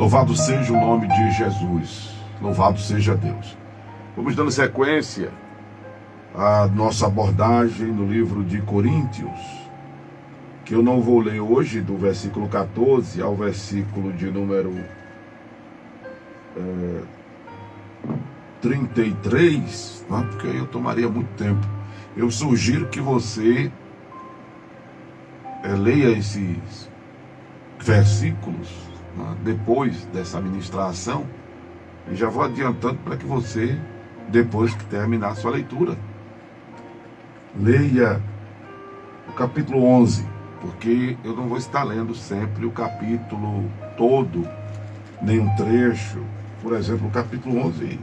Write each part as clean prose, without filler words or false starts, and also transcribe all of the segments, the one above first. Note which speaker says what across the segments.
Speaker 1: Louvado seja o nome de Jesus. Louvado seja Deus. Vamos dando sequência à nossa abordagem no livro de Coríntios, que eu não vou ler hoje, do versículo 14 ao versículo de número 33, né? Porque aí eu tomaria muito tempo. Eu sugiro que você leia esses versículos, né, depois dessa ministração, e já vou adiantando para que você, depois que terminar a sua leitura, leia o capítulo 11, porque eu não vou estar lendo sempre o capítulo todo, nem um trecho. Por exemplo, o capítulo 11,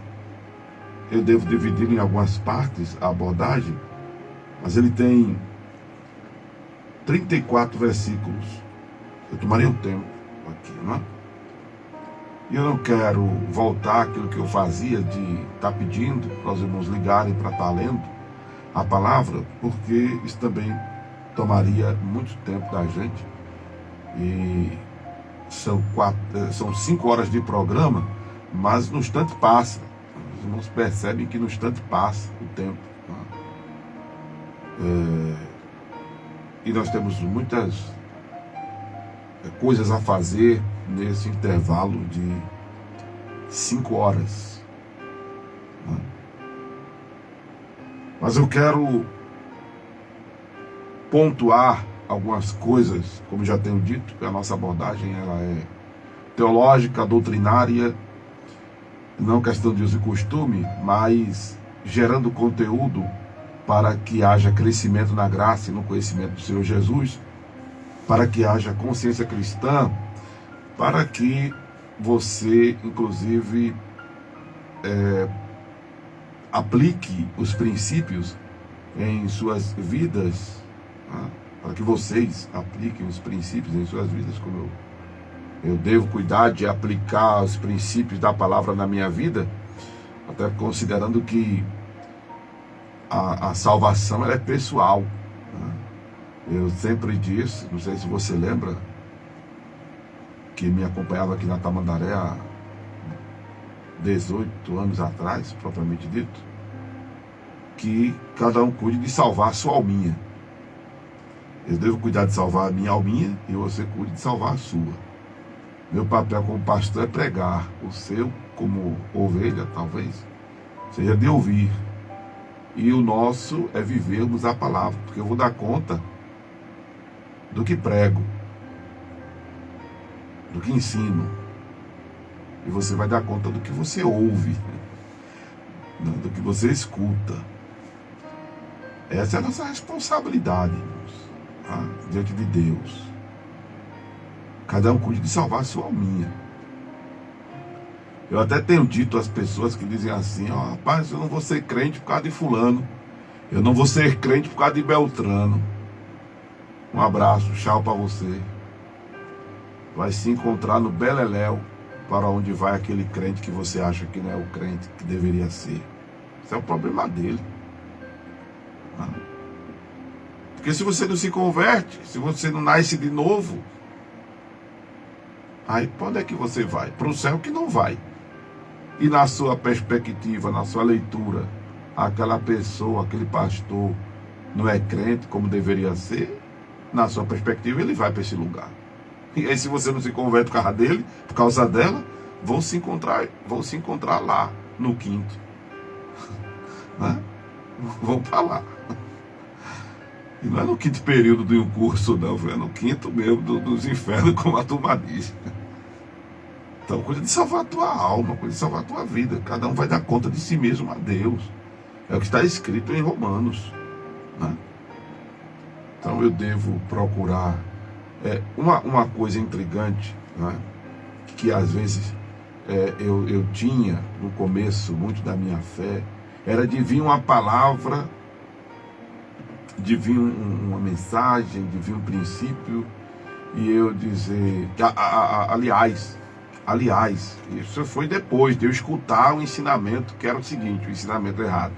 Speaker 1: eu devo dividir em algumas partes a abordagem, mas ele tem 34 versículos. Eu tomaria um tempo aqui, não é? E eu não quero voltar àquilo que eu fazia, de estar pedindo para os irmãos ligarem para estar lendo a palavra, porque isso também tomaria muito tempo da gente. E são 5 horas de programa, mas no instante passa. Os irmãos percebem que no instante passa o tempo. E nós temos muitas coisas a fazer nesse intervalo de 5 horas. Mas eu quero pontuar algumas coisas, como já tenho dito, que a nossa abordagem ela é teológica, doutrinária, não questão de uso e costume, mas gerando conteúdo para que haja crescimento na graça e no conhecimento do Senhor Jesus, para que haja consciência cristã, para que você, inclusive, aplique os princípios em suas vidas, né? Para que vocês apliquem os princípios em suas vidas, como eu devo cuidar de aplicar os princípios da palavra na minha vida, até considerando que a salvação ela é pessoal, né? Eu sempre disse, não sei se você lembra, que me acompanhava aqui na Tamandaré há 18 anos atrás, propriamente dito, que cada um cuide de salvar a sua alminha. Eu devo cuidar de salvar a minha alminha e você cuide de salvar a sua. Meu papel como pastor é pregar, o seu, como ovelha, talvez, seja de ouvir. E o nosso é vivermos a palavra, porque eu vou dar conta do que prego, do que ensino, e você vai dar conta do que você ouve, do que você escuta. Essa é a nossa responsabilidade, irmãos, tá? Diante de Deus. Cada um cuide de salvar a sua alminha. Eu até tenho dito às pessoas que dizem assim: ó, rapaz, eu não vou ser crente por causa de fulano, eu não vou ser crente por causa de Beltrano. Um abraço, tchau para você. Vai se encontrar no beleléu para onde vai aquele crente que você acha que não é o crente que deveria ser. Isso é o problema dele. Porque se você não se converte, se você não nasce de novo, aí para onde é que você vai? Para o céu que não vai. E na sua perspectiva, na sua leitura, aquela pessoa, aquele pastor não é crente como deveria ser, na sua perspectiva ele vai para esse lugar. E aí se você não se converte por causa dele, por causa dela, vão se encontrar lá no quinto. Né? Vão para lá. E não é no quinto período de um curso, não, é no quinto mesmo dos infernos, como a turma diz. Então, coisa de salvar a tua alma, coisa de salvar a tua vida. Cada um vai dar conta de si mesmo a Deus. É o que está escrito em Romanos. Né? Então, eu devo procurar. Uma coisa intrigante, né? Que às vezes eu tinha no começo muito da minha fé, era de vir uma palavra, de vir uma mensagem, de vir um princípio, e eu dizer, aliás, isso foi depois de eu escutar o ensinamento, que era o seguinte, o ensinamento errado.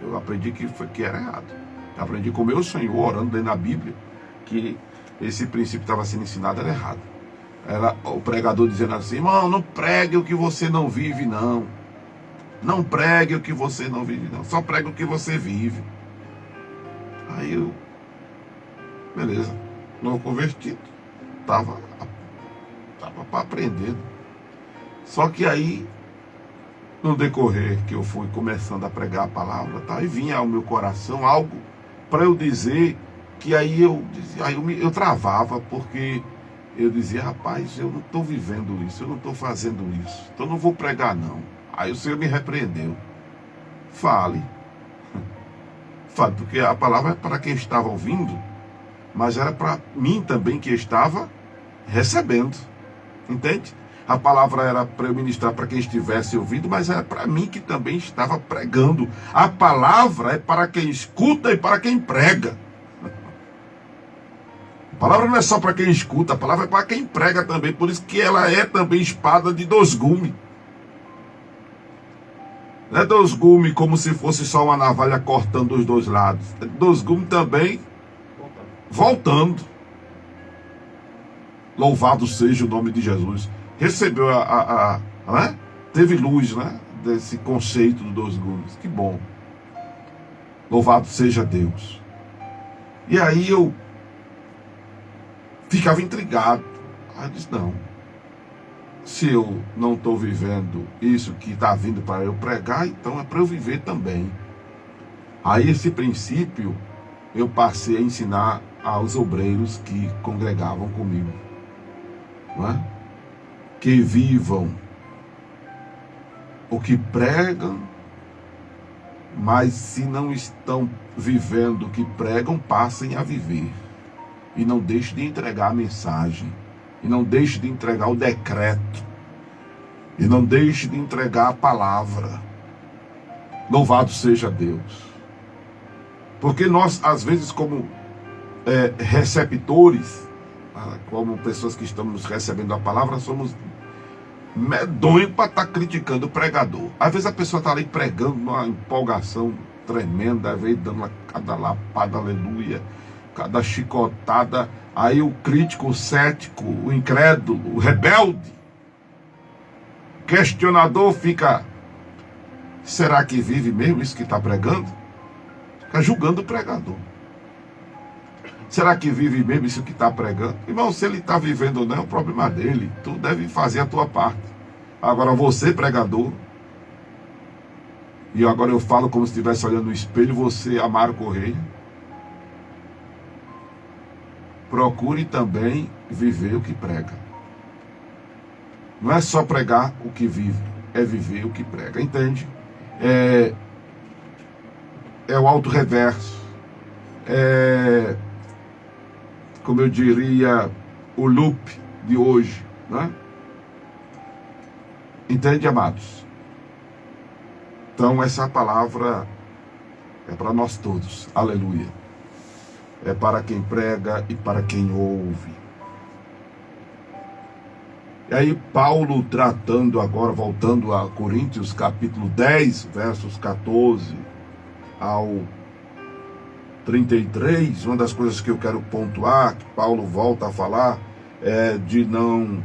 Speaker 1: Eu aprendi que era errado. Eu aprendi com o meu Senhor, orando dentro da Bíblia, que esse princípio estava sendo ensinado era errado. Era o pregador dizendo assim: irmão, não pregue o que você não vive, não. Não pregue o que você não vive, não. Só pregue o que você vive. Aí eu, beleza, novo convertido, tava para aprender. Só que aí, no decorrer que eu fui começando a pregar a palavra, tá, e vinha ao meu coração algo para eu dizer, que aí eu dizia, eu travava, porque eu dizia: rapaz, eu não estou vivendo isso, eu não estou fazendo isso, então não vou pregar não. Aí o Senhor me repreendeu: fale, fale, porque a palavra é para quem estava ouvindo, mas era para mim também que estava recebendo, entende? A palavra era para eu ministrar para quem estivesse ouvindo, mas era para mim que também estava pregando. A palavra é para quem escuta e para quem prega. A palavra não é só para quem escuta, a palavra é para quem prega também. Por isso que ela é também espada de dois gumes. Não é dois gumes como se fosse só uma navalha cortando os dois lados. É dois gumes também voltando. Louvado seja o nome de Jesus. Recebeu né? Teve luz, né? Desse conceito dos dois gumes. Que bom. Louvado seja Deus. E aí eu ficava intrigado. Aí eu disse: não. Se eu não estou vivendo isso que está vindo para eu pregar, então é para eu viver também. Aí esse princípio eu passei a ensinar aos obreiros que congregavam comigo. Não é? Que vivam o que pregam, mas se não estão vivendo o que pregam, passem a viver. E não deixem de entregar a mensagem. E não deixem de entregar o decreto. E não deixem de entregar a palavra. Louvado seja Deus. Porque nós, às vezes, como receptores, como pessoas que estamos recebendo a palavra, somos medonhos para estar criticando o pregador. Às vezes a pessoa está ali pregando uma empolgação tremenda, às vezes dando cada lapada, aleluia, cada chicotada. Aí o crítico, o cético, o incrédulo, o rebelde, o questionador fica: será que vive mesmo isso que está pregando? Fica julgando o pregador. Será que vive mesmo isso que está pregando? Irmão, se ele está vivendo ou não, é o problema dele. Tu deve fazer a tua parte. Agora você, pregador, e agora eu falo como se estivesse olhando no espelho, você, Amaro Correia, procure também viver o que prega. Não é só pregar o que vive, é viver o que prega. Entende? É o auto-reverso. Como eu diria, o loop de hoje, né? Entende, amados? Então essa palavra é para nós todos, aleluia. É para quem prega e para quem ouve. E aí Paulo tratando agora, voltando a Coríntios capítulo 10, versos 14 ao 33, uma das coisas que eu quero pontuar, que Paulo volta a falar, é de não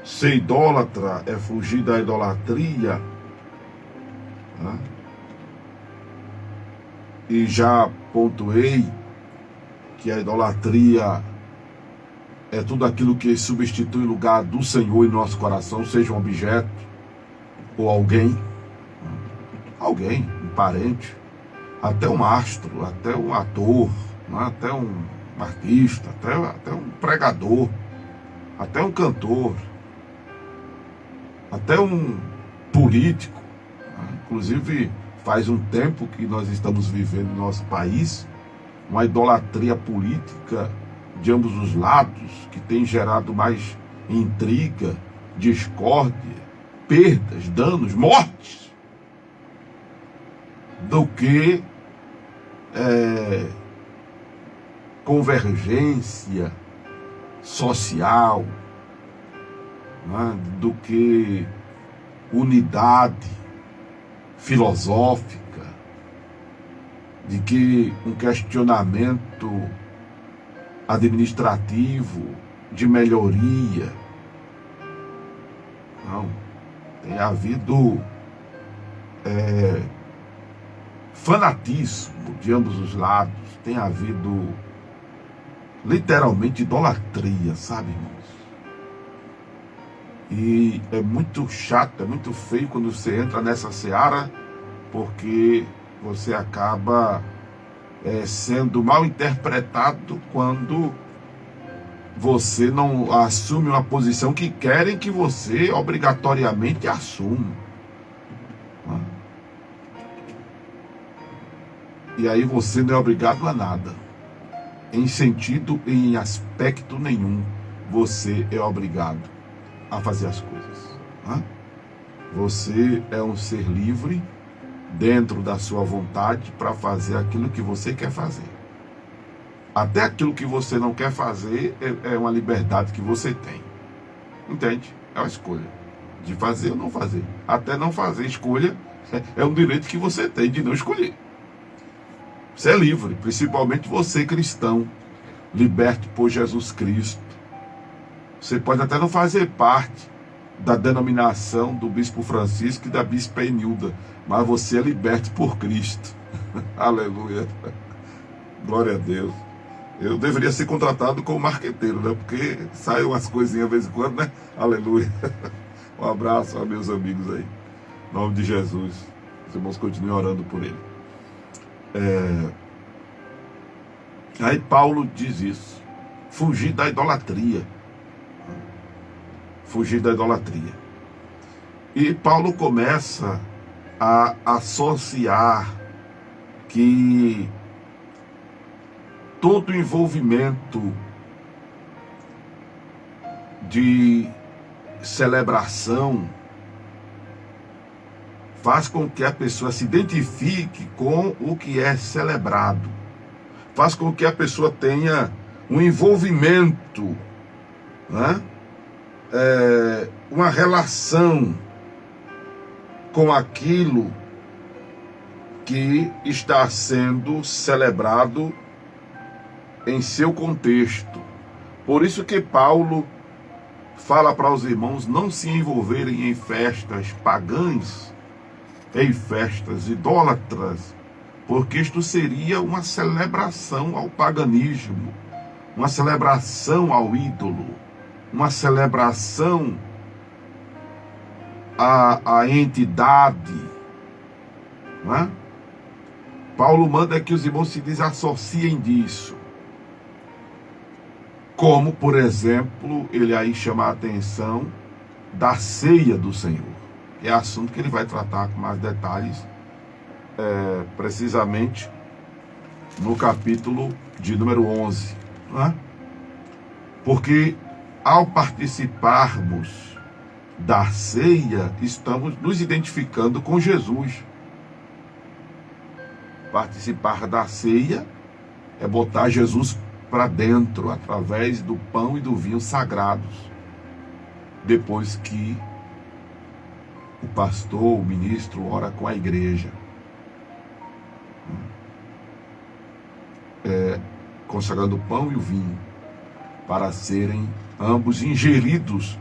Speaker 1: ser idólatra, é fugir da idolatria, né? E já pontuei que a idolatria é tudo aquilo que substitui o lugar do Senhor em nosso coração, seja um objeto ou alguém, um parente, até um astro, até um ator, né? Até um artista, até um pregador, até um cantor, até um político, né? Inclusive faz um tempo que nós estamos vivendo no nosso país uma idolatria política de ambos os lados, que tem gerado mais intriga, discórdia, perdas, danos, mortes, do que convergência social, né? Do que unidade filosófica, de que um questionamento administrativo de melhoria. Não. Tem havido fanatismo de ambos os lados. Tem havido literalmente idolatria, sabe, irmãos? E é muito chato, é muito feio quando você entra nessa seara, porque você acaba sendo mal interpretado quando você não assume uma posição que querem que você obrigatoriamente assuma. E aí você não é obrigado a nada. Em sentido e em aspecto nenhum, você é obrigado a fazer as coisas. Você é um ser livre dentro da sua vontade para fazer aquilo que você quer fazer. Até aquilo que você não quer fazer é uma liberdade que você tem. Entende? É uma escolha de fazer ou não fazer. Até não fazer escolha é um direito que você tem de não escolher. Você é livre, principalmente você cristão, liberto por Jesus Cristo. Você pode até não fazer parte da denominação do Bispo Francisco e da Bispa Enilda, mas você é liberto por Cristo. Aleluia. Glória a Deus. Eu deveria ser contratado como marqueteiro, né? Porque saem umas coisinhas de vez em quando, né? Aleluia. Um abraço a meus amigos aí. Em nome de Jesus. Os irmãos continuem orando por ele. Aí Paulo diz isso. Fugir da idolatria. Fugir da idolatria. E Paulo começa a associar que todo envolvimento de celebração faz com que a pessoa se identifique com o que é celebrado. Faz com que a pessoa tenha um envolvimento, né? Uma relação com aquilo que está sendo celebrado em seu contexto. Por isso que Paulo fala para os irmãos não se envolverem em festas pagãs, em festas idólatras, porque isto seria uma celebração ao paganismo, uma celebração ao ídolo, uma celebração à entidade, não é? Paulo manda que os irmãos se desassociem disso. Como, por exemplo, ele aí chama a atenção da ceia do Senhor. É assunto que ele vai tratar com mais detalhes, precisamente no capítulo de número 11. Não é? Porque ao participarmos da ceia, estamos nos identificando com Jesus. Participar da ceia é botar Jesus para dentro, através do pão e do vinho sagrados. Depois que o pastor, o ministro, ora com a igreja. Consagrando o pão e o vinho, para serem ambos ingeridos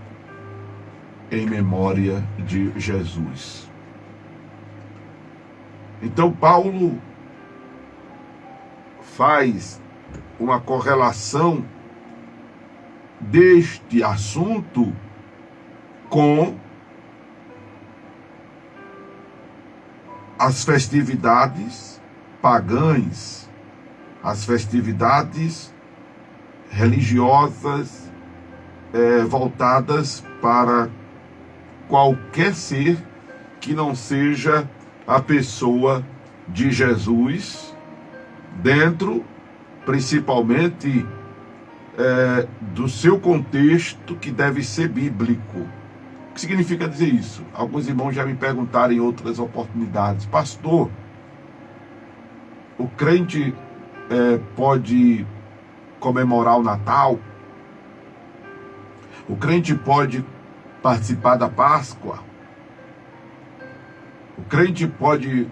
Speaker 1: em memória de Jesus. Então Paulo faz uma correlação deste assunto com as festividades pagãs, as festividades religiosas voltadas para qualquer ser que não seja a pessoa de Jesus, dentro principalmente do seu contexto, que deve ser bíblico. O que significa dizer isso? Alguns irmãos já me perguntaram em outras oportunidades: pastor, o crente pode comemorar o Natal? O crente pode participar da Páscoa? O crente pode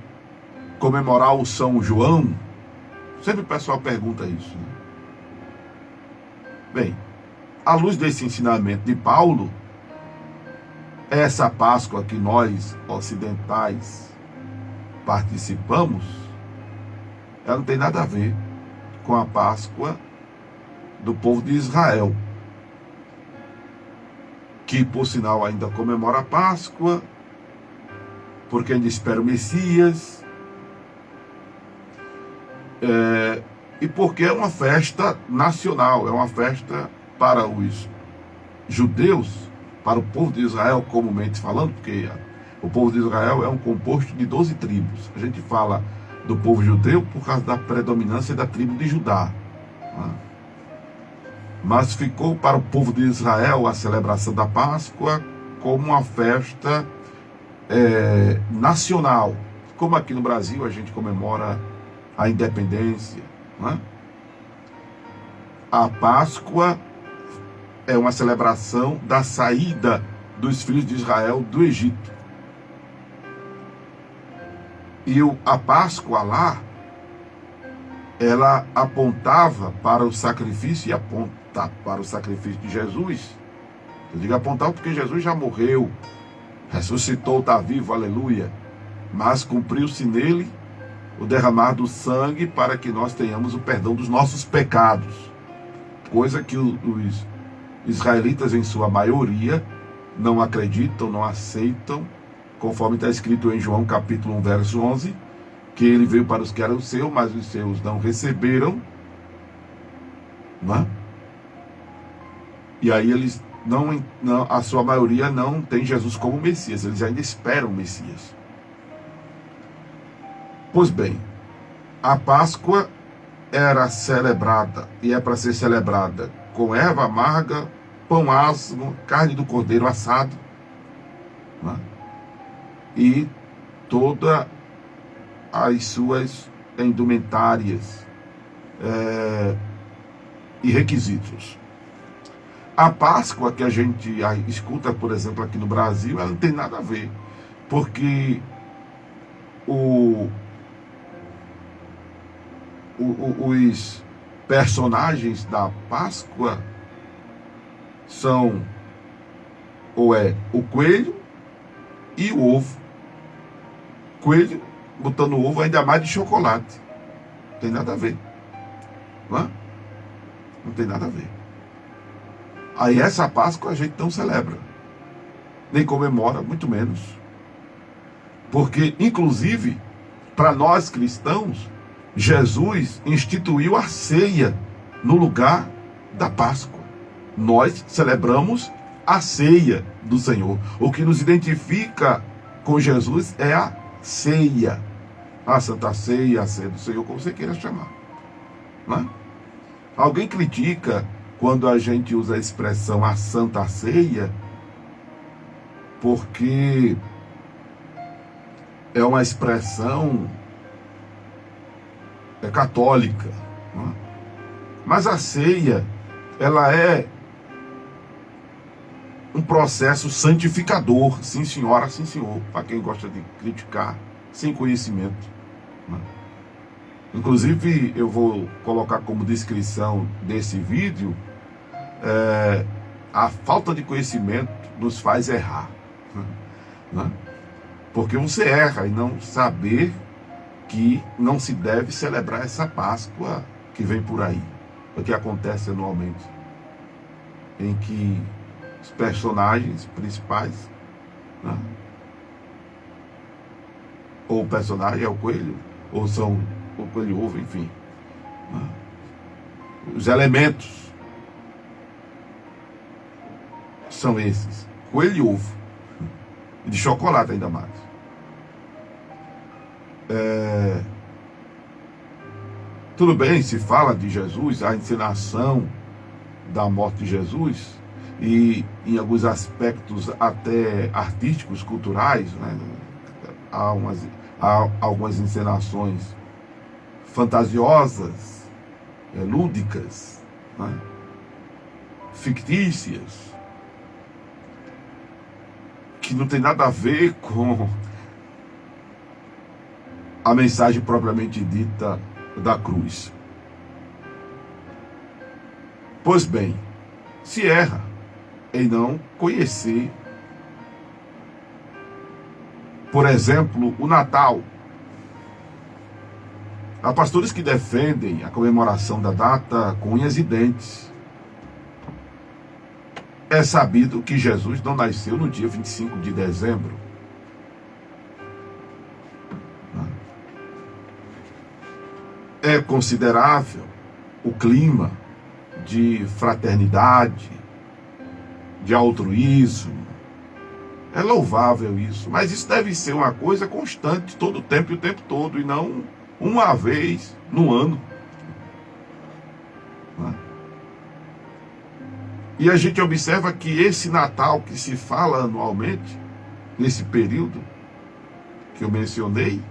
Speaker 1: comemorar o São João? Sempre o pessoal pergunta isso, né? Bem, à luz desse ensinamento de Paulo, essa Páscoa que nós ocidentais participamos, ela não tem nada a ver com a Páscoa do povo de Israel, que por sinal ainda comemora a Páscoa, porque ainda espera o Messias, e porque é uma festa nacional, é uma festa para os judeus, para o povo de Israel, comumente falando, porque o povo de Israel é um composto de 12 tribos. A gente fala do povo judeu por causa da predominância da tribo de Judá, né? Mas ficou para o povo de Israel a celebração da Páscoa como uma festa nacional, como aqui no Brasil a gente comemora a independência, né? A Páscoa é uma celebração da saída dos filhos de Israel do Egito. E a Páscoa lá, ela apontava para o sacrifício, e aponta para o sacrifício de Jesus. Eu digo apontar porque Jesus já morreu, ressuscitou, está vivo, aleluia. Mas cumpriu-se nele o derramar do sangue para que nós tenhamos o perdão dos nossos pecados. Coisa que os israelitas, em sua maioria, não acreditam, não aceitam, conforme está escrito em João capítulo 1, verso 11, que ele veio para os que eram seus, mas os seus não receberam, né? E aí eles a sua maioria não tem Jesus como Messias, eles ainda esperam o Messias. Pois bem, a Páscoa era celebrada, e é para ser celebrada, com erva amarga, pão asmo, carne do cordeiro assado, né? E todas as suas indumentárias e requisitos. A Páscoa que a gente escuta, por exemplo, aqui no Brasil, ela não tem nada a ver, porque os personagens da Páscoa são o coelho e o ovo. Coelho botando o ovo ainda mais de chocolate. Não tem nada a ver. Não tem nada a ver. Aí essa Páscoa a gente não celebra, nem comemora, muito menos. Porque, inclusive, para nós cristãos, Jesus instituiu a ceia no lugar da Páscoa. Nós celebramos a ceia do Senhor. O que nos identifica com Jesus é a ceia. A Santa Ceia, a ceia do Senhor, como você queira chamar, né? Alguém critica quando a gente usa a expressão a Santa Ceia, porque é uma expressão católica, né? Mas a ceia, ela é um processo santificador, sim senhora, sim senhor, para quem gosta de criticar sem conhecimento, né? Inclusive, eu vou colocar como descrição desse vídeo, a falta de conhecimento nos faz errar, né? Porque você erra em não saber que não se deve celebrar essa Páscoa que vem por aí, o que acontece anualmente, em que os personagens principais, né? Ou o personagem é o coelho, ou são o coelho ovo, enfim, né? Os elementos são esses, coelho e ovo, e de chocolate ainda mais. Tudo bem, se fala de Jesus, a encenação da morte de Jesus, e em alguns aspectos até artísticos, culturais, né? Há algumas encenações fantasiosas, lúdicas, né? Fictícias, que não tem nada a ver com a mensagem propriamente dita da cruz. Pois bem, se erra em não conhecer, por exemplo, o Natal. Há pastores que defendem a comemoração da data com unhas e dentes. É sabido que Jesus não nasceu no dia 25 de dezembro. É considerável o clima de fraternidade, de altruísmo. É louvável isso, mas isso deve ser uma coisa constante, todo o tempo e o tempo todo, e não uma vez no ano. E a gente observa que esse Natal que se fala anualmente, nesse período que eu mencionei,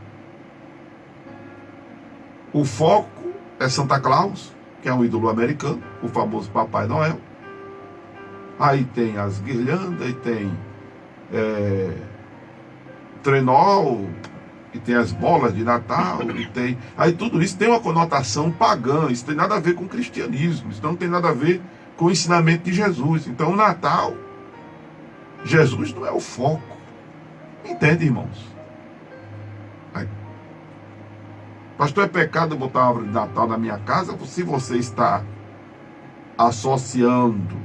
Speaker 1: o foco é Santa Claus, que é um ídolo americano, o famoso Papai Noel. Aí tem as guirlandas, aí tem trenó, e tem as bolas de Natal, e tem... Aí tudo isso tem uma conotação pagã, isso tem nada a ver com o cristianismo, isso não tem nada a ver com o ensinamento de Jesus. Então o Natal, Jesus não é o foco. Entende, irmãos? Aí. Pastor, é pecado botar uma árvore de Natal na minha casa? Se você está associando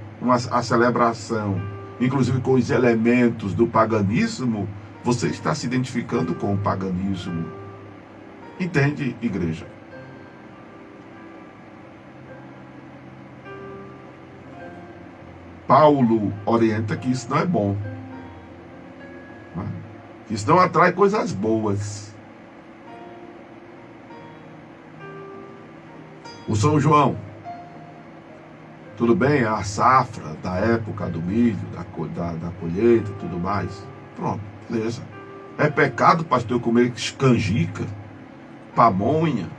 Speaker 1: a celebração, inclusive com os elementos do paganismo, você está se identificando com o paganismo. Entende, igreja? Paulo orienta que isso não é bom. Isso não atrai coisas boas. O São João, tudo bem, a safra da época do milho, da colheita e tudo mais. Pronto, beleza. É pecado, pastor, comer canjica, pamonha,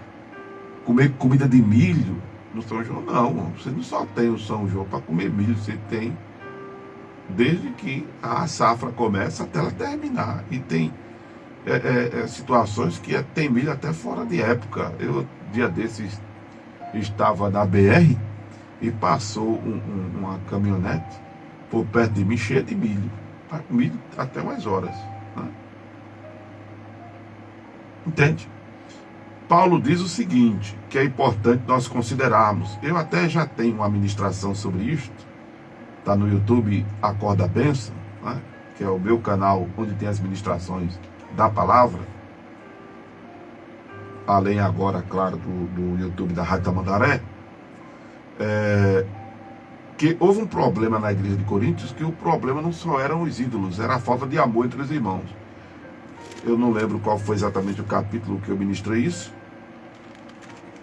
Speaker 1: comer comida de milho no São João? Não, você não só tem o São João para comer milho, você tem desde que a safra começa até ela terminar. E tem situações que tem milho até fora de época. Eu, dia desses, estava na BR e passou uma caminhonete por perto de mim cheia de milho. Milho até umas horas. Né? Entende? Paulo diz o seguinte, que é importante nós considerarmos. Eu até já tenho uma ministração sobre isto. Está no YouTube Acorda a Bênção, né? Que é o meu canal onde tem as ministrações da palavra. Além agora, claro, do YouTube da Rádio Tamandaré. Que houve um problema na igreja de Coríntios, que o problema não só eram os ídolos, era a falta de amor entre os irmãos. Eu não lembro qual foi exatamente o capítulo que eu ministrei isso.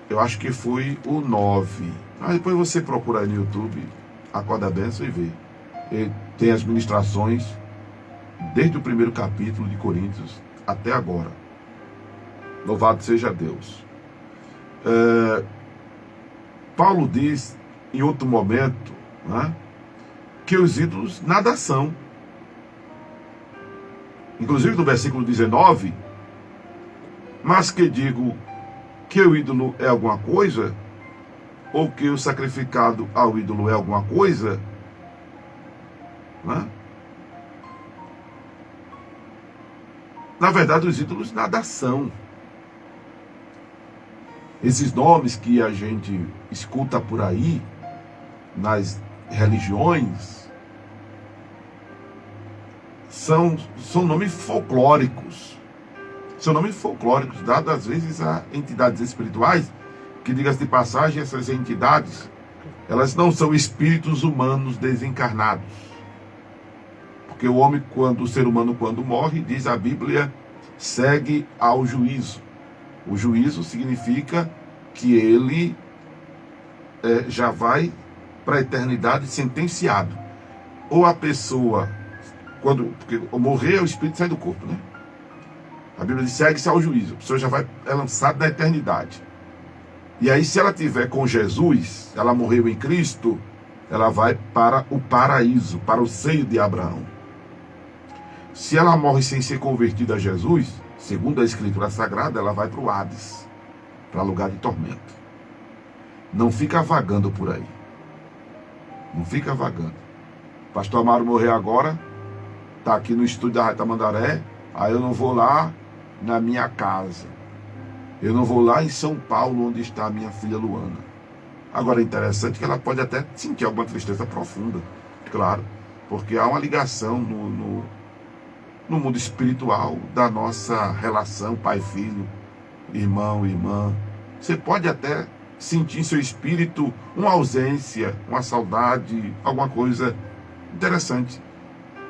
Speaker 1: Eu acho que foi o 9. Mas depois você procura aí no YouTube, Acorda a Bênção, e vê. E tem as ministrações desde o primeiro capítulo de Coríntios até agora. Louvado seja Deus. Paulo diz, em outro momento, né, que os ídolos nada são. Inclusive no versículo 19, mas que digo que o ídolo é alguma coisa, ou que o sacrificado ao ídolo é alguma coisa, né? Na verdade, os ídolos nada são. Esses nomes que a gente escuta por aí, nas religiões, são nomes folclóricos. São nomes folclóricos, dados às vezes a entidades espirituais, que, diga-se de passagem, essas entidades, elas não são espíritos humanos desencarnados. Porque o ser humano, quando morre, diz a Bíblia, segue ao juízo. O juízo significa que ele já vai para a eternidade sentenciado. Ou a pessoa, porque morrer, o espírito sai do corpo, né? A Bíblia diz, segue-se ao juízo. A pessoa já é lançada na eternidade. E aí, se ela tiver com Jesus, ela morreu em Cristo, ela vai para o paraíso, para o seio de Abraão. Se ela morre sem ser convertida a Jesus, segundo a Escritura Sagrada, ela vai para o Hades, para lugar de tormento. Não fica vagando por aí. Não fica vagando. Pastor Amaro morrer agora, está aqui no estúdio da Rádio Tamandaré, aí eu não vou lá na minha casa. Eu não vou lá em São Paulo, onde está a minha filha Luana. Agora é interessante que ela pode até sentir alguma tristeza profunda, claro, porque há uma ligação no mundo espiritual da nossa relação pai-filho, irmão-irmã. Você pode até sentir em seu espírito uma ausência, uma saudade, alguma coisa interessante.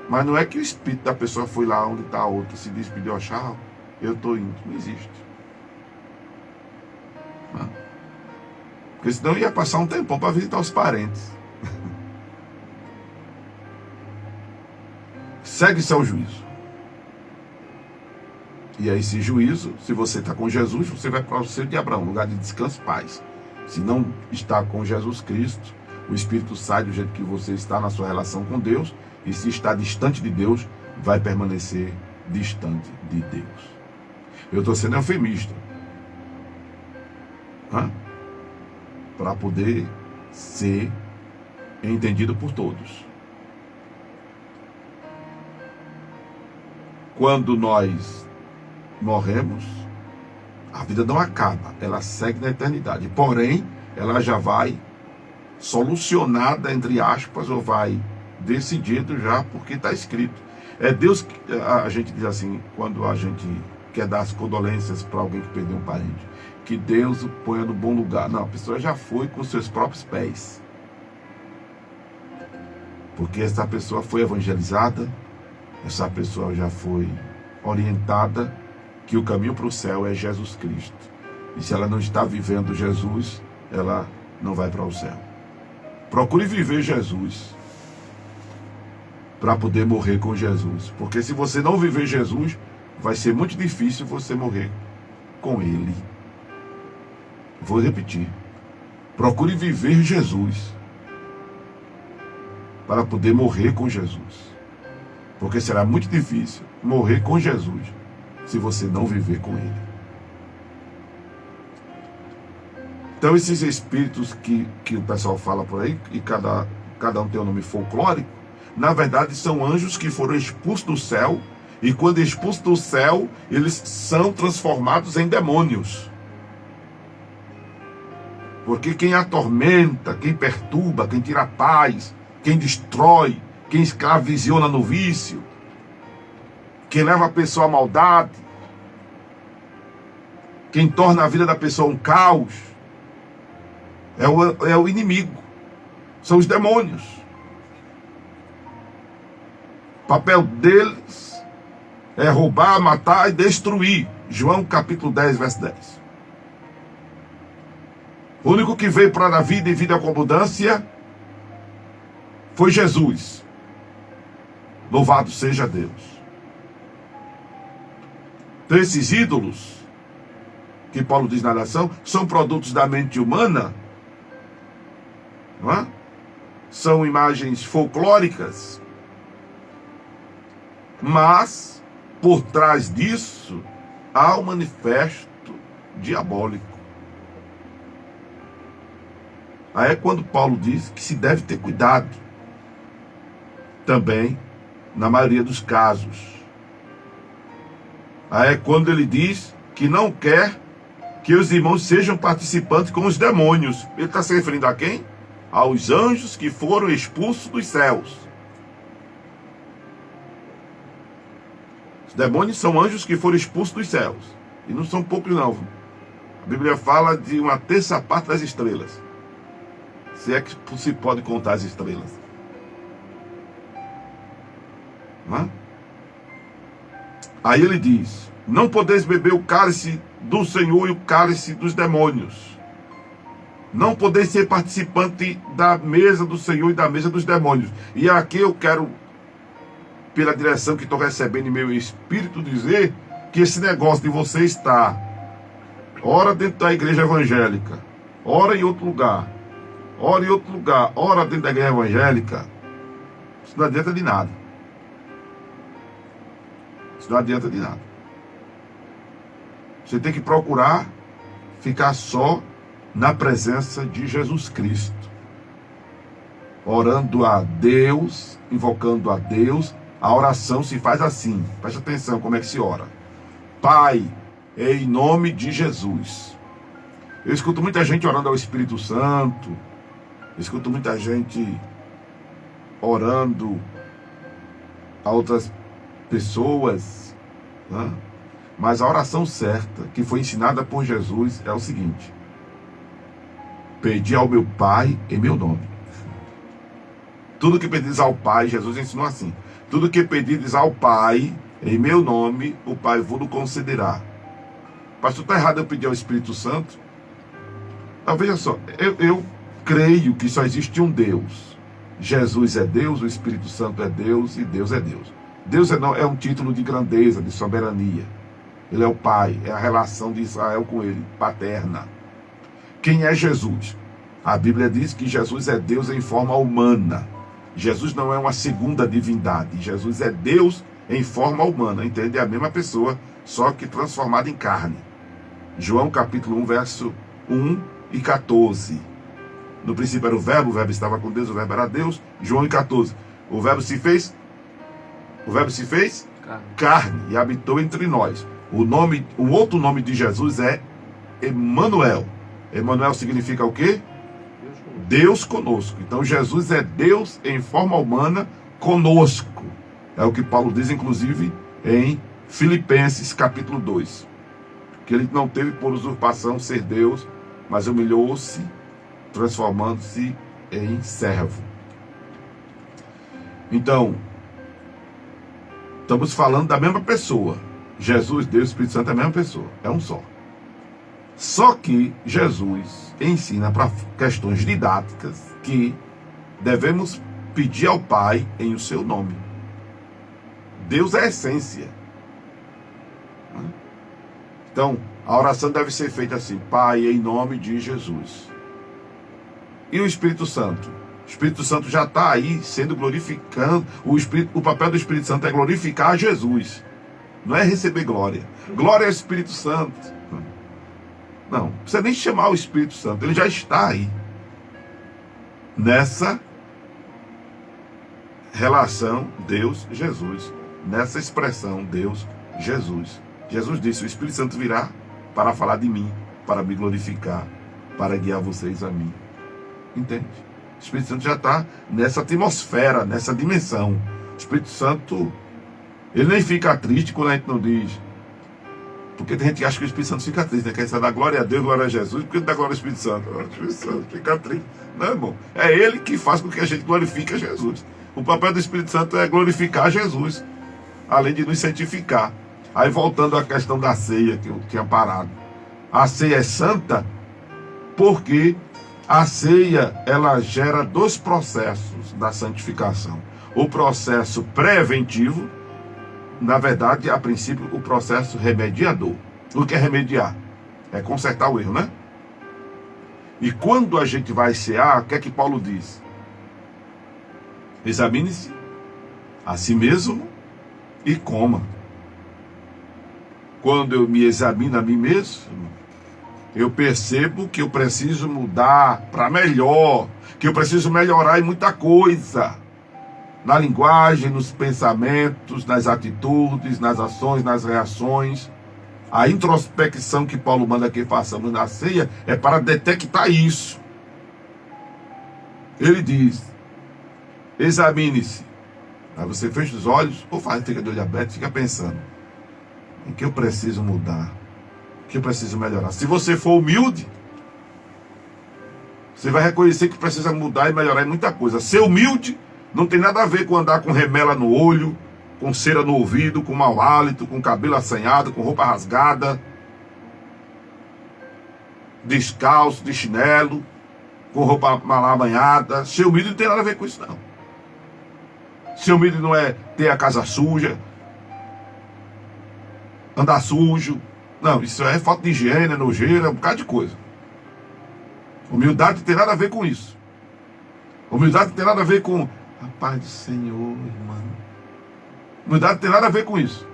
Speaker 1: Mas não é que o espírito da pessoa foi lá onde está a outra, se despediu, tchau, eu estou indo. Não existe. Não. Porque senão ia passar um tempão para visitar os parentes. Segue-se ao juízo. E aí, esse juízo, se você está com Jesus, você vai para o seio de Abraão, lugar de descanso e paz. Se não está com Jesus Cristo, o Espírito sai do jeito que você está na sua relação com Deus, e se está distante de Deus, vai permanecer distante de Deus. Eu estou sendo eufemista. Para poder ser entendido por todos. Quando nós morremos, a vida não acaba, ela segue na eternidade. Porém, ela já vai solucionada, entre aspas, ou vai decidido já, porque está escrito. É Deus que a gente diz assim, quando a gente quer dar as condolências para alguém que perdeu um parente, que Deus o ponha no bom lugar. Não, a pessoa já foi com seus próprios pés. Porque essa pessoa foi evangelizada, essa pessoa já foi orientada que o caminho para o céu é Jesus Cristo. E se ela não está vivendo Jesus, ela não vai para o céu. Procure viver Jesus para poder morrer com Jesus. Porque se você não viver Jesus, vai ser muito difícil você morrer com Ele. Vou repetir. Procure viver Jesus para poder morrer com Jesus. Porque será muito difícil morrer com Jesus se você não viver com Ele. Então esses espíritos que o pessoal fala por aí, e cada um tem um nome folclórico, na verdade são anjos que foram expulsos do céu, e quando expulsos do céu, eles são transformados em demônios. Porque quem atormenta, quem perturba, quem tira a paz, quem destrói, quem escravisiona no vício, quem leva a pessoa à maldade, quem torna a vida da pessoa um caos, é o inimigo, são os demônios. O papel deles é roubar, matar e destruir. João capítulo 10, verso 10. O único que veio para dar vida e vida com abundância foi Jesus. Louvado seja Deus. Então esses ídolos, que Paulo diz na nação, são produtos da mente humana, não é? São imagens folclóricas, mas por trás disso há um manifesto diabólico. Aí é quando Paulo diz que se deve ter cuidado. Também, na maioria dos casos. Aí é quando ele diz que não quer que os irmãos sejam participantes com os demônios. Ele está se referindo a quem? Aos anjos que foram expulsos dos céus. Os demônios são anjos que foram expulsos dos céus. E não são poucos não. A Bíblia fala de uma terça parte das estrelas. Se é que se pode contar as estrelas. Não é? Aí ele diz: não podeis beber o cálice do Senhor e o cálice dos demônios. Não podeis ser participante da mesa do Senhor e da mesa dos demônios. E aqui eu quero, pela direção que estou recebendo em meu espírito, dizer que esse negócio de você estar ora dentro da igreja evangélica, ora em outro lugar, ora em outro lugar, ora dentro da igreja evangélica, isso não adianta de nada. Isso não adianta de nada. Você tem que procurar ficar só na presença de Jesus Cristo. orando a Deus, invocando a Deus, a oração se faz assim. Preste atenção como é que se ora. Pai, em nome de Jesus. Eu escuto muita gente orando ao Espírito Santo. Eu escuto muita gente orando a outras pessoas, né? Mas a oração certa, que foi ensinada por Jesus, é o seguinte: pedi ao meu Pai em meu nome. Tudo que pedis ao Pai, Jesus ensinou assim: tudo que pedires ao Pai em meu nome, o Pai vos concederá. Pastor, está errado eu pedir ao Espírito Santo? Então, veja só, eu creio que só existe um Deus. Jesus é Deus, o Espírito Santo é Deus e Deus é Deus. Deus é um título de grandeza, de soberania. Ele é o Pai, é a relação de Israel com ele, paterna. Quem é Jesus? A Bíblia diz que Jesus é Deus em forma humana. Jesus não é uma segunda divindade. Jesus é Deus em forma humana, entende? É a mesma pessoa, só que transformada em carne. João capítulo 1, verso 1 e 14. No princípio era o verbo estava com Deus, o verbo era Deus. João 14. O verbo se fez carne e habitou entre nós. O outro nome de Jesus é Emanuel. Emanuel significa o quê? Deus conosco. Então Jesus é Deus em forma humana conosco. É o que Paulo diz, inclusive, em Filipenses capítulo 2. Que ele não teve por usurpação ser Deus, mas humilhou-se, transformando-se em servo. Então, estamos falando da mesma pessoa. Jesus, Deus, Espírito Santo é a mesma pessoa. É um só. Só que Jesus ensina para questões didáticas que devemos pedir ao Pai em o seu nome. Deus é a essência. Então, a oração deve ser feita assim: Pai, em nome de Jesus. E o Espírito Santo? O Espírito Santo já está aí sendo glorificando. O papel do Espírito Santo é glorificar a Jesus. Não é receber glória. Glória ao Espírito Santo. Não precisa nem chamar o Espírito Santo. Ele já está aí. Nessa relação Deus-Jesus. Nessa expressão Deus-Jesus. Jesus disse: o Espírito Santo virá para falar de mim, para me glorificar, para guiar vocês a mim. Entende? O Espírito Santo já está nessa atmosfera, nessa dimensão. O Espírito Santo, ele nem fica triste quando a gente não diz. Porque tem gente que acha que o Espírito Santo fica triste, né? Quer dar glória a Deus, glória a Jesus, porque não dá glória ao Espírito Santo. O Espírito Santo fica triste. Não, irmão. É ele que faz com que a gente glorifique a Jesus. O papel do Espírito Santo é glorificar Jesus, além de nos santificar. Aí voltando à questão da ceia que eu tinha parado. A ceia é santa porque a ceia, ela gera dois processos da santificação. O processo preventivo, na verdade, a princípio, o processo remediador. O que é remediar? É consertar o erro, né? E quando a gente vai cear, o que é que Paulo diz? Examine-se a si mesmo e coma. Quando eu me examino a mim mesmo, eu percebo que eu preciso mudar para melhor, que eu preciso melhorar em muita coisa. Na linguagem, nos pensamentos, nas atitudes, nas ações, nas reações. A introspecção que Paulo manda que façamos na ceia é para detectar isso. Ele diz: examine-se. Aí você fecha os olhos, ou fica de olho aberto, fica pensando: em que eu preciso mudar? O que eu preciso melhorar? Se você for humilde, você vai reconhecer que precisa mudar e melhorar em muita coisa. Ser humilde não tem nada a ver com andar com remela no olho, com cera no ouvido, com mau hálito, com cabelo assanhado, com roupa rasgada, descalço, de chinelo, com roupa mal amanhada. Ser humilde não tem nada a ver com isso, não. Ser humilde não é ter a casa suja, andar sujo. Não, isso é falta de higiene, é nojeira, é um bocado de coisa. Humildade não tem nada a ver com isso. Humildade não tem nada a ver com a paz do Senhor, irmão. Humildade não tem nada a ver com isso.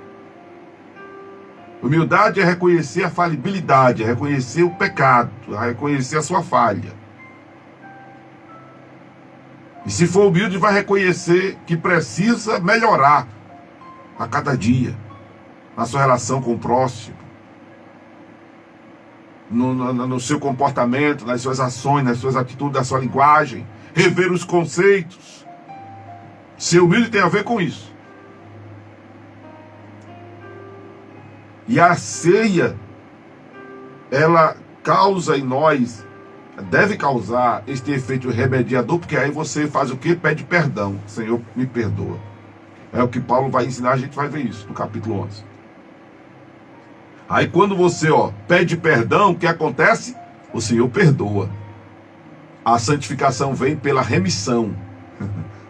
Speaker 1: Humildade é reconhecer a falibilidade, é reconhecer o pecado, é reconhecer a sua falha. E se for humilde, vai reconhecer que precisa melhorar a cada dia, na sua relação com o próximo, no seu comportamento, nas suas ações, nas suas atitudes, na sua linguagem, rever os conceitos. Ser humilde tem a ver com isso. E a ceia, ela causa em nós, deve causar este efeito remediador, porque aí você faz o quê? Pede perdão. Senhor, me perdoa. É o que Paulo vai ensinar, a gente vai ver isso no capítulo 11. Aí quando você pede perdão, o que acontece? O Senhor perdoa. A santificação vem pela remissão.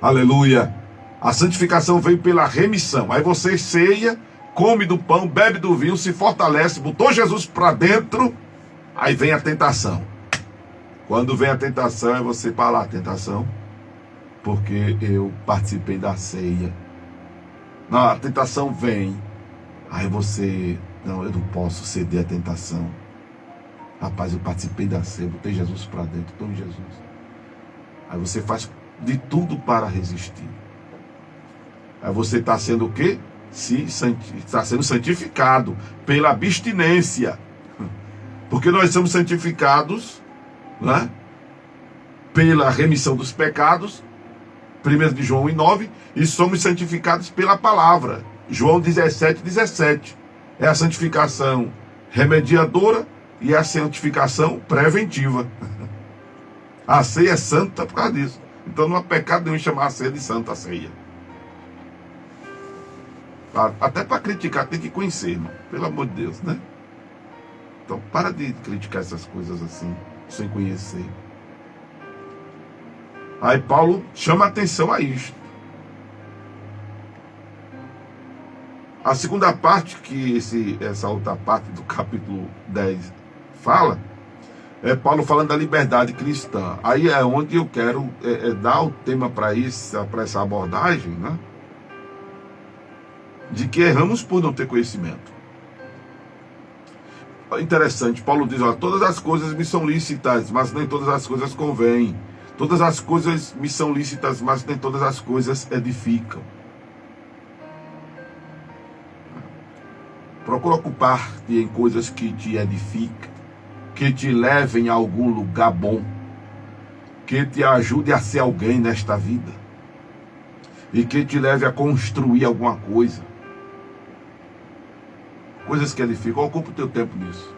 Speaker 1: Aleluia. A santificação vem pela remissão. Aí você ceia, come do pão, bebe do vinho, se fortalece, botou Jesus para dentro, aí vem a tentação. Quando vem a tentação, é você falar, tentação, porque eu participei da ceia. Não, a tentação vem, aí você, não, eu não posso ceder à tentação. Rapaz, eu participei da ceia, botei Jesus para dentro, estou em Jesus. Aí você faz de tudo para resistir. Aí você está sendo o quê? Está sendo santificado pela abstinência. Porque nós somos santificados, né, pela remissão dos pecados, 1 de João 1,9, e somos santificados pela palavra, João 17,17. É a santificação remediadora e a santificação preventiva. A ceia é santa por causa disso. Então não há pecado nenhum em chamar a ceia de santa ceia. Até para criticar tem que conhecer, irmão. Pelo amor de Deus, né? Então para de criticar essas coisas assim, sem conhecer. Aí Paulo chama atenção a isto. A segunda parte que essa outra parte do capítulo 10 fala, é Paulo falando da liberdade cristã. Aí é onde eu quero dar o tema para essa abordagem, né? De que erramos por não ter conhecimento. Interessante, Paulo diz, todas as coisas me são lícitas, mas nem todas as coisas convêm. Todas as coisas me são lícitas, mas nem todas as coisas edificam. Procura ocupar-te em coisas que te edificam, que te levem a algum lugar bom, que te ajude a ser alguém nesta vida, e que te leve a construir alguma coisa. Coisas que edificam. Ocupa o teu tempo nisso.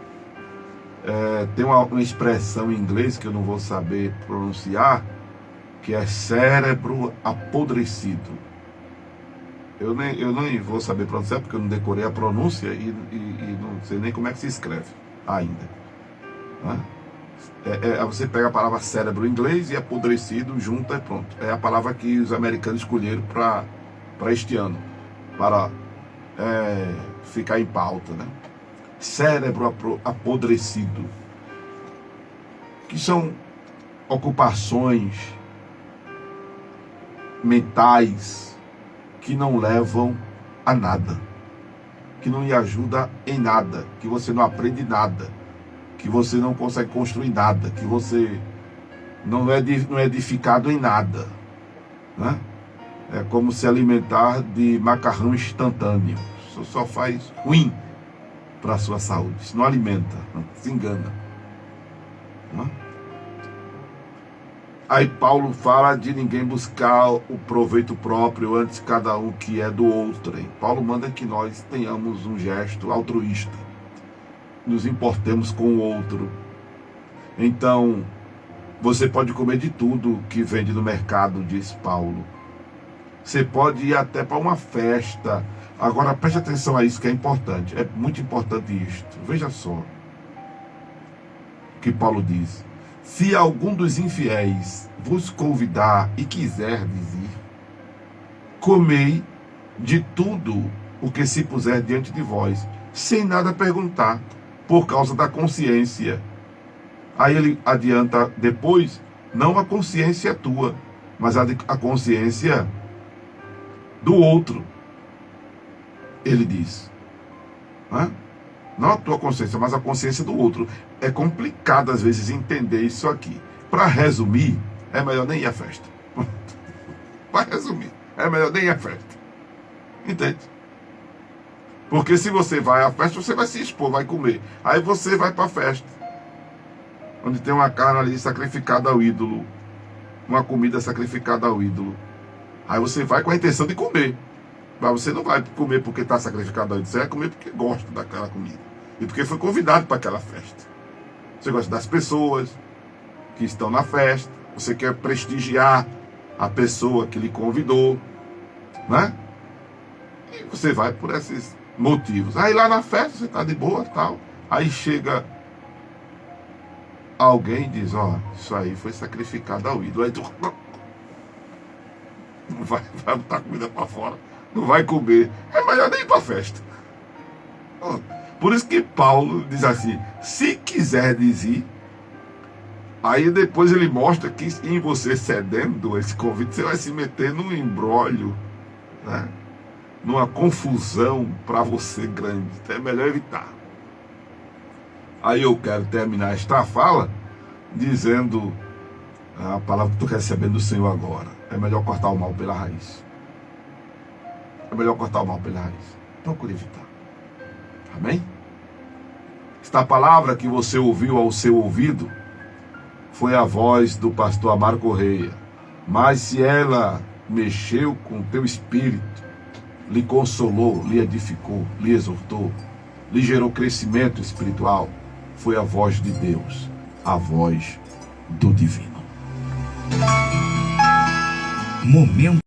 Speaker 1: Tem uma expressão em inglês que eu não vou saber pronunciar, que é cérebro apodrecido. Eu nem vou saber pronunciar, porque eu não decorei a pronúncia e não sei nem como é que se escreve ainda. Você pega a palavra cérebro em inglês e apodrecido, junta e pronto. É a palavra que os americanos escolheram para este ano, para ficar em pauta, né? Cérebro apodrecido, que são ocupações mentais que não levam a nada, que não lhe ajuda em nada, que você não aprende nada, que você não consegue construir nada, que você não é edificado em nada, né? É como se alimentar de macarrão instantâneo. Isso só faz ruim para a sua saúde. Isso não alimenta, não, se engana. Não? Aí Paulo fala de ninguém buscar o proveito próprio, antes cada um que é do outro. Hein? Paulo manda que nós tenhamos um gesto altruísta, nos importemos com o outro. Então, você pode comer de tudo que vende no mercado, diz Paulo. Você pode ir até para uma festa. Agora preste atenção a isso que é importante. É muito importante isto. Veja só o que Paulo diz. Se algum dos infiéis vos convidar e quiser dizer, comei de tudo o que se puser diante de vós, sem nada perguntar, por causa da consciência. Aí ele adianta depois, não a consciência tua, mas a consciência do outro. Ele diz, não a tua consciência, mas a consciência do outro. É complicado às vezes entender isso aqui. Para resumir, é melhor nem ir à festa. Para resumir, é melhor nem ir à festa. Entende? Porque se você vai à festa, você vai se expor, vai comer. Aí você vai para a festa, onde tem uma carne ali sacrificada ao ídolo, uma comida sacrificada ao ídolo. Aí você vai com a intenção de comer. Mas você não vai comer porque está sacrificado ao ídolo, você vai comer porque gosta daquela comida. E porque foi convidado para aquela festa. Você gosta das pessoas que estão na festa, você quer prestigiar a pessoa que lhe convidou, né? E você vai por esses motivos. Aí lá na festa você está de boa, tal. Aí chega alguém e diz, ó, isso aí foi sacrificado ao ídolo. Aí tu não vai botar comida para fora, não vai comer. É melhor nem ir para a festa. Por isso que Paulo diz assim, se quiser ir, aí depois ele mostra que em você cedendo esse convite, você vai se meter num imbróglio, né? Numa confusão para você grande. Então é melhor evitar. Aí eu quero terminar esta fala dizendo a palavra que estou recebendo do Senhor agora. É melhor cortar o mal pela raiz. É melhor cortar o mal pela raiz. Procure evitar. Amém? Esta palavra que você ouviu ao seu ouvido foi a voz do pastor Amaro Correia. Mas se ela mexeu com o teu espírito, lhe consolou, lhe edificou, lhe exortou, lhe gerou crescimento espiritual, foi a voz de Deus, a voz do divino. Momento